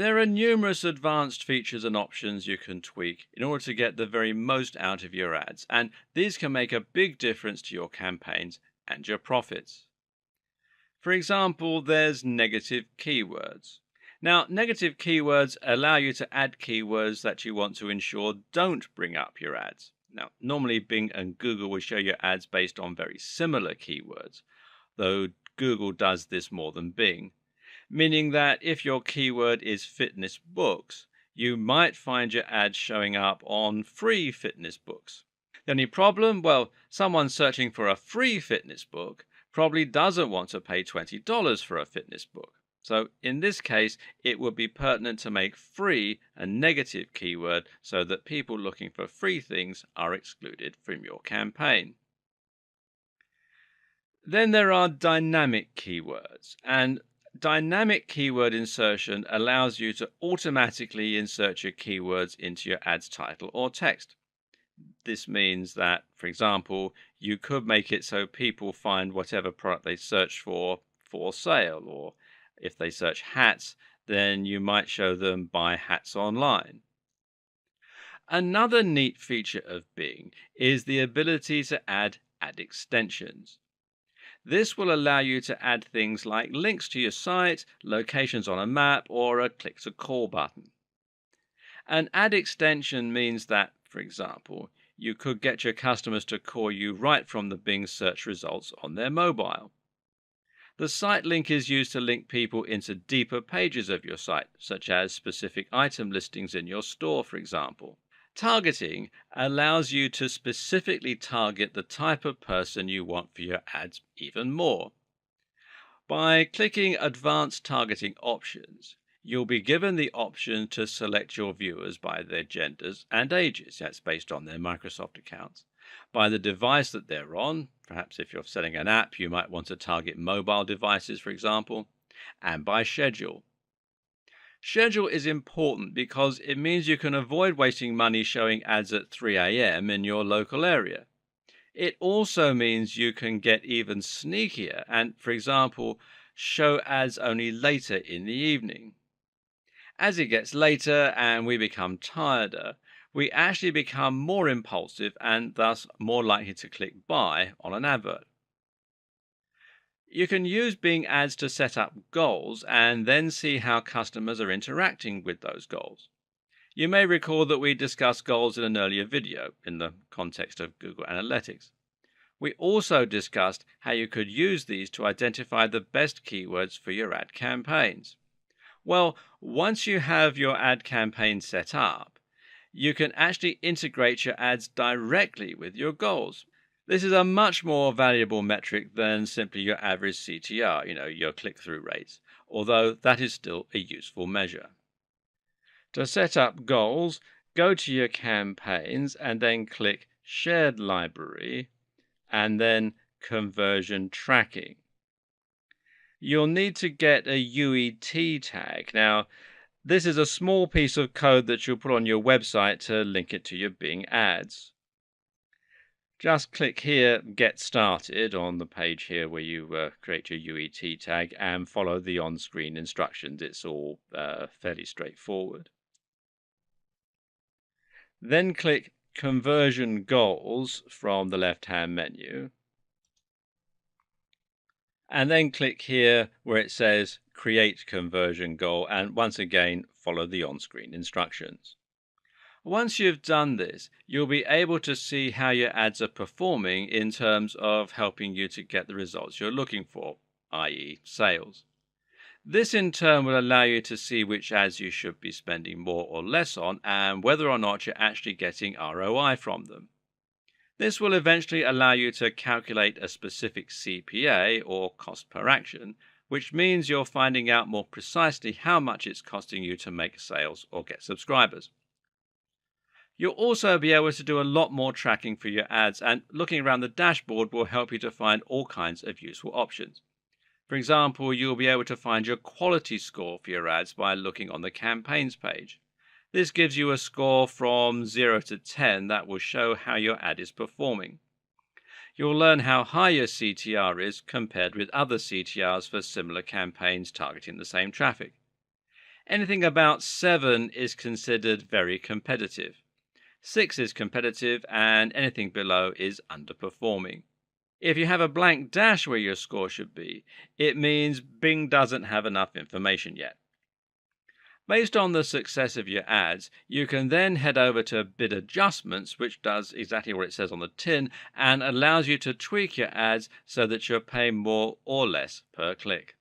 There are numerous advanced features and options you can tweak in order to get the very most out of your ads, and these can make a big difference to your campaigns and your profits. For example, there's negative keywords. Now, negative keywords allow you to add keywords that you want to ensure don't bring up your ads. Now, normally Bing and Google will show you ads based on very similar keywords, though Google does this more than Bing, meaning that if your keyword is fitness books, you might find your ads showing up on free fitness books. The only problem? Well, someone searching for a free fitness book probably doesn't want to pay $20 for a fitness book. So in this case, it would be pertinent to make free a negative keyword so that people looking for free things are excluded from your campaign. Then there are dynamic keywords, and dynamic keyword insertion allows you to automatically insert your keywords into your ad's title or text. This means that, for example, you could make it so people find whatever product they search for sale, or if they search hats, then you might show them buy hats online. Another neat feature of Bing is the ability to add ad extensions. This will allow you to add things like links to your site, locations on a map, or a click to call button. An ad extension means that, for example, you could get your customers to call you right from the Bing search results on their mobile. The site link is used to link people into deeper pages of your site, such as specific item listings in your store, for example. Targeting allows you to specifically target the type of person you want for your ads even more. By clicking Advanced Targeting Options, you'll be given the option to select your viewers by their genders and ages. That's based on their Microsoft accounts. By the device that they're on, perhaps if you're selling an app, you might want to target mobile devices, for example, and by schedule. Schedule is important because it means you can avoid wasting money showing ads at 3 a.m. in your local area. It also means you can get even sneakier and, for example, show ads only later in the evening. As it gets later and we become tireder, we actually become more impulsive and thus more likely to click buy on an advert. You can use Bing Ads to set up goals and then see how customers are interacting with those goals. You may recall that we discussed goals in an earlier video in the context of Google Analytics. We also discussed how you could use these to identify the best keywords for your ad campaigns. Well, once you have your ad campaign set up, you can actually integrate your ads directly with your goals. This is a much more valuable metric than simply your average CTR, your click-through rates, although that is still a useful measure. To set up goals, go to your campaigns and then click Shared Library and then Conversion Tracking. You'll need to get a UET tag. Now, this is a small piece of code that you'll put on your website to link it to your Bing ads. Just click here, Get Started, on the page here where you create your UET tag and follow the on-screen instructions. It's all fairly straightforward. Then click Conversion Goals from the left-hand menu. And then click here where it says Create Conversion Goal, and once again follow the on-screen instructions. Once you've done this, you'll be able to see how your ads are performing in terms of helping you to get the results you're looking for, i.e. sales. This in turn will allow you to see which ads you should be spending more or less on and whether or not you're actually getting ROI from them. This will eventually allow you to calculate a specific CPA, or cost per action, which means you're finding out more precisely how much it's costing you to make sales or get subscribers. You'll also be able to do a lot more tracking for your ads, and looking around the dashboard will help you to find all kinds of useful options. For example, you'll be able to find your quality score for your ads by looking on the campaigns page. This gives you a score from 0 to 10 that will show how your ad is performing. You'll learn how high your CTR is compared with other CTRs for similar campaigns targeting the same traffic. Anything about 7 is considered very competitive. 6 is competitive, and anything below is underperforming. If you have a blank dash where your score should be, it means Bing doesn't have enough information yet. Based on the success of your ads, you can then head over to Bid Adjustments, which does exactly what it says on the tin and allows you to tweak your ads so that you're paying more or less per click.